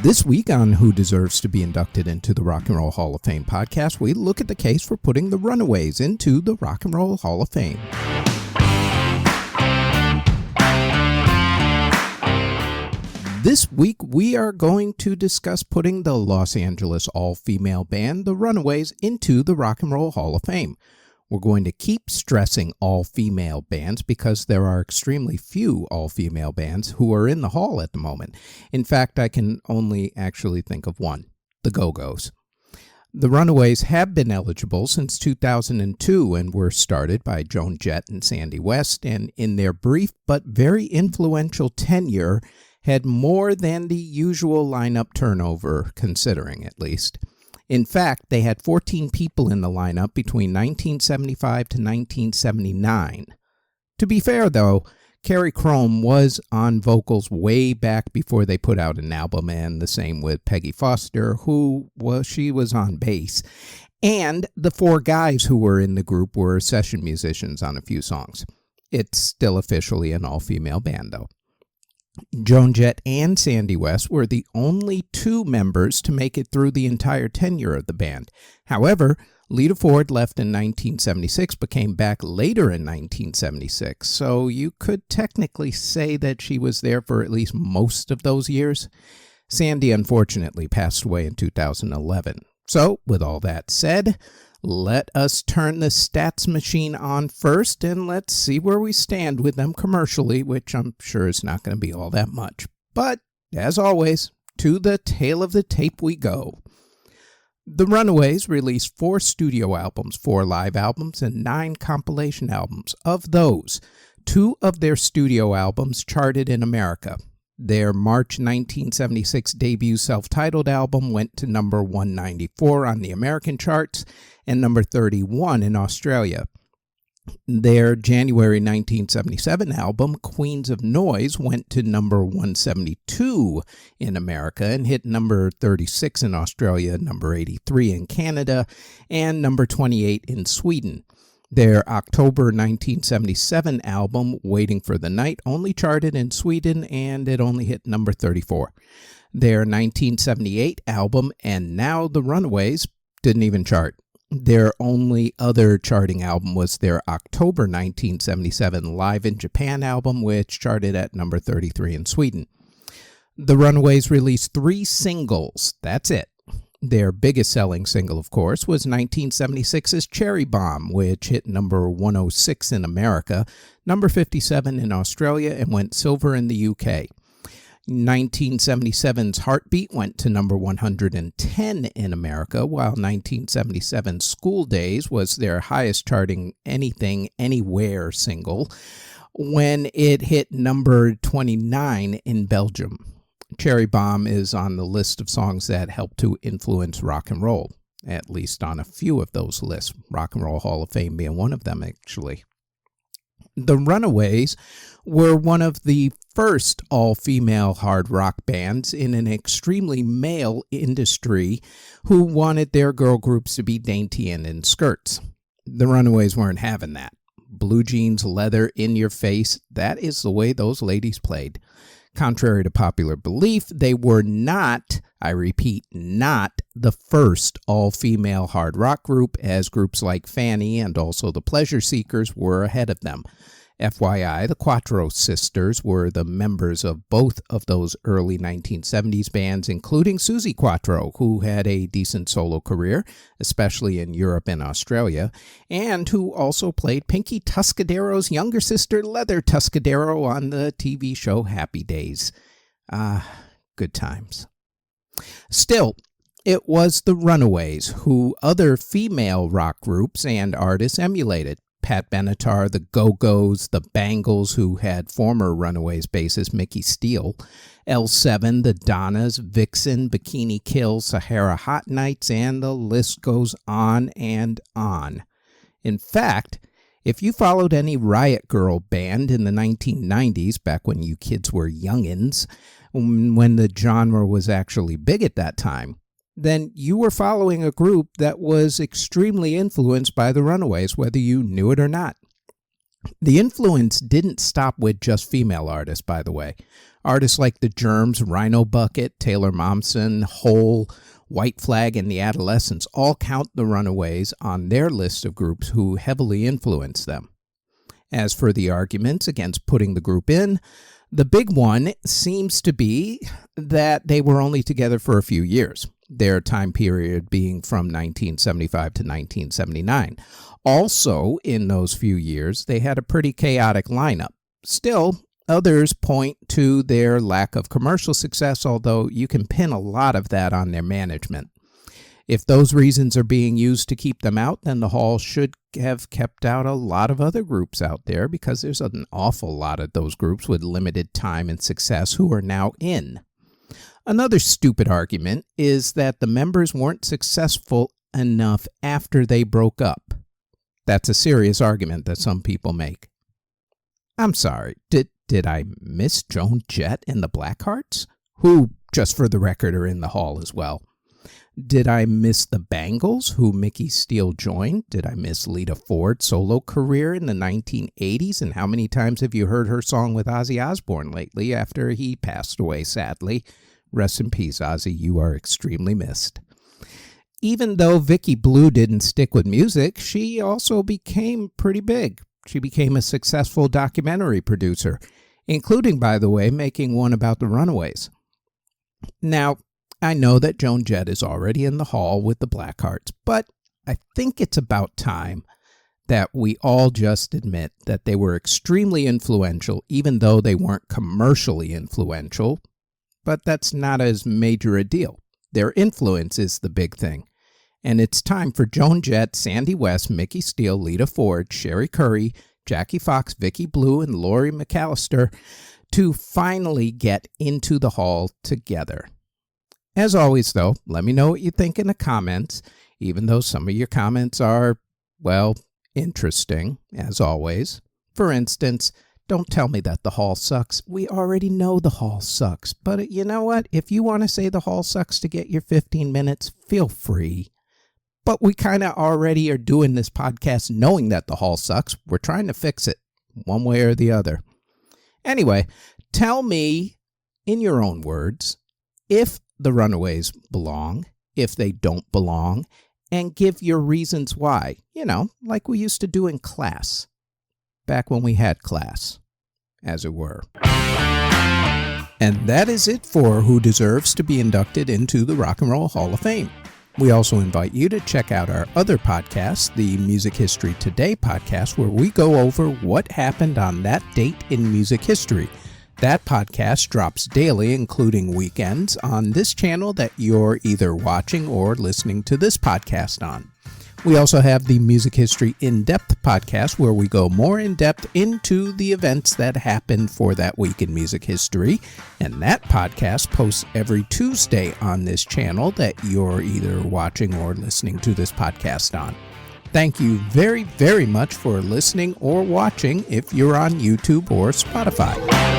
This week on Who Deserves to be Inducted into the Rock and Roll Hall of Fame podcast, we look at the case for putting the Runaways into the Rock and Roll Hall of Fame. This week, we are going to discuss putting the Los Angeles all-female band, the Runaways, into the Rock and Roll Hall of Fame. We're going to keep stressing all-female bands because there are extremely few all-female bands who are in the hall at the moment. In fact, I can only actually think of one, the Go-Go's. The Runaways have been eligible since 2002 and were started by Joan Jett and Sandy West, and in their brief but very influential tenure, had more than the usual lineup turnover, considering at least. In fact, they had 14 people in the lineup between 1975 to 1979. To be fair, though, Carrie Crome was on vocals way back before they put out an album, and the same with Peggy Foster, she was on bass. And the four guys who were in the group were session musicians on a few songs. It's still officially an all-female band, though. Joan Jett and Sandy West were the only two members to make it through the entire tenure of the band. However, Lita Ford left in 1976 but came back later in 1976, so you could technically say that she was there for at least most of those years. Sandy unfortunately passed away in 2011. So, with all that said, let us turn the stats machine on first, and let's see where we stand with them commercially, which I'm sure is not going to be all that much. But, as always, to the tail of the tape we go. The Runaways released 4 studio albums, 4 live albums, and 9 compilation albums. Of those, 2 of their studio albums charted in America. Their March 1976 debut self-titled album went to number 194 on the American charts and number 31 in Australia. Their January 1977 album, Queens of Noise, went to number 172 in America and hit number 36 in Australia, number 83 in Canada, and number 28 in Sweden. Their October 1977 album, Waiting for the Night, only charted in Sweden, and it only hit number 34. Their 1978 album, And Now the Runaways, didn't even chart. Their only other charting album was their October 1977 Live in Japan album, which charted at number 33 in Sweden. The Runaways released 3 singles. That's it. Their biggest selling single, of course, was 1976's Cherry Bomb, which hit number 106 in America, number 57 in Australia, and went silver in the UK. 1977's Heartbeat went to number 110 in America, while 1977's School Days was their highest charting Anything, Anywhere single, when it hit number 29 in Belgium. Cherry Bomb is on the list of songs that helped to influence rock and roll, at least on a few of those lists, Rock and Roll Hall of Fame being one of them, actually. The Runaways were one of the first all-female hard rock bands in an extremely male industry who wanted their girl groups to be dainty and in skirts. The Runaways weren't having that. Blue jeans, leather, in your face, that is the way those ladies played. Contrary to popular belief, they were not, I repeat, not the first all-female hard rock group, as groups like Fanny and also the Pleasure Seekers were ahead of them. FYI, the Quattro Sisters were the members of both of those early 1970s bands, including Suzi Quatro, who had a decent solo career, especially in Europe and Australia, and who also played Pinky Tuscadero's younger sister, Leather Tuscadero, on the TV show Happy Days. Good times. Still, it was the Runaways who other female rock groups and artists emulated. Pat Benatar, the Go-Go's, the Bangles, who had former Runaways bassist Mickey Steele, L7, the Donnas, Vixen, Bikini Kill, Sahara Hot Nights, and the list goes on and on. In fact, if you followed any Riot Girl band in the 1990s, back when you kids were youngins, when the genre was actually big at that time, then you were following a group that was extremely influenced by the Runaways, whether you knew it or not. The influence didn't stop with just female artists, by the way. Artists like the Germs, Rhino Bucket, Taylor Momsen, Hole, White Flag, and the Adolescents all count the Runaways on their list of groups who heavily influenced them. As for the arguments against putting the group in, the big one seems to be that they were only together for a few years, their time period being from 1975 to 1979. Also, in those few years, they had a pretty chaotic lineup. Still, others point to their lack of commercial success, although you can pin a lot of that on their management. If those reasons are being used to keep them out, then the Hall should have kept out a lot of other groups out there, because there's an awful lot of those groups with limited time and success who are now in. Another stupid argument is that the members weren't successful enough after they broke up. That's a serious argument that some people make. I'm sorry, did I miss Joan Jett and the Blackhearts, who, just for the record, are in the Hall as well? Did I miss the Bangles, who Mickey Steele joined? Did I miss Lita Ford's solo career in the 1980s? And how many times have you heard her song with Ozzy Osbourne lately after he passed away, sadly? Rest in peace, Ozzy. You are extremely missed. Even though Vicky Blue didn't stick with music, she also became pretty big. She became a successful documentary producer, including, by the way, making one about the Runaways. Now, I know that Joan Jett is already in the Hall with the Blackhearts, but I think it's about time that we all just admit that they were extremely influential, even though they weren't commercially influential. But that's not as major a deal. Their influence is the big thing. And it's time for Joan Jett, Sandy West, Mickey Steele, Lita Ford, Sherry Curry, Jackie Fox, Vicky Blue, and Laurie McAllister to finally get into the Hall together. As always, though, let me know what you think in the comments, even though some of your comments are, well, interesting, as always. For instance, don't tell me that the Hall sucks. We already know the Hall sucks. But you know what? If you want to say the Hall sucks to get your 15 minutes, feel free. But we kind of already are doing this podcast knowing that the Hall sucks. We're trying to fix it one way or the other. Anyway, tell me, in your own words, if the Runaways belong, if they don't belong, and give your reasons why. You know, like we used to do in class. Back when we had class, as it were. And that is it for who deserves to be inducted into the Rock and Roll Hall of Fame. We also invite you to check out our other podcast, the Music History Today podcast, where we go over what happened on that date in music history. That podcast drops daily, including weekends, on this channel that you're either watching or listening to this podcast on. We also have the Music History In-Depth podcast, where we go more in-depth into the events that happened for that week in music history. And that podcast posts every Tuesday on this channel that you're either watching or listening to this podcast on. Thank you very, very much for listening or watching if you're on YouTube or Spotify.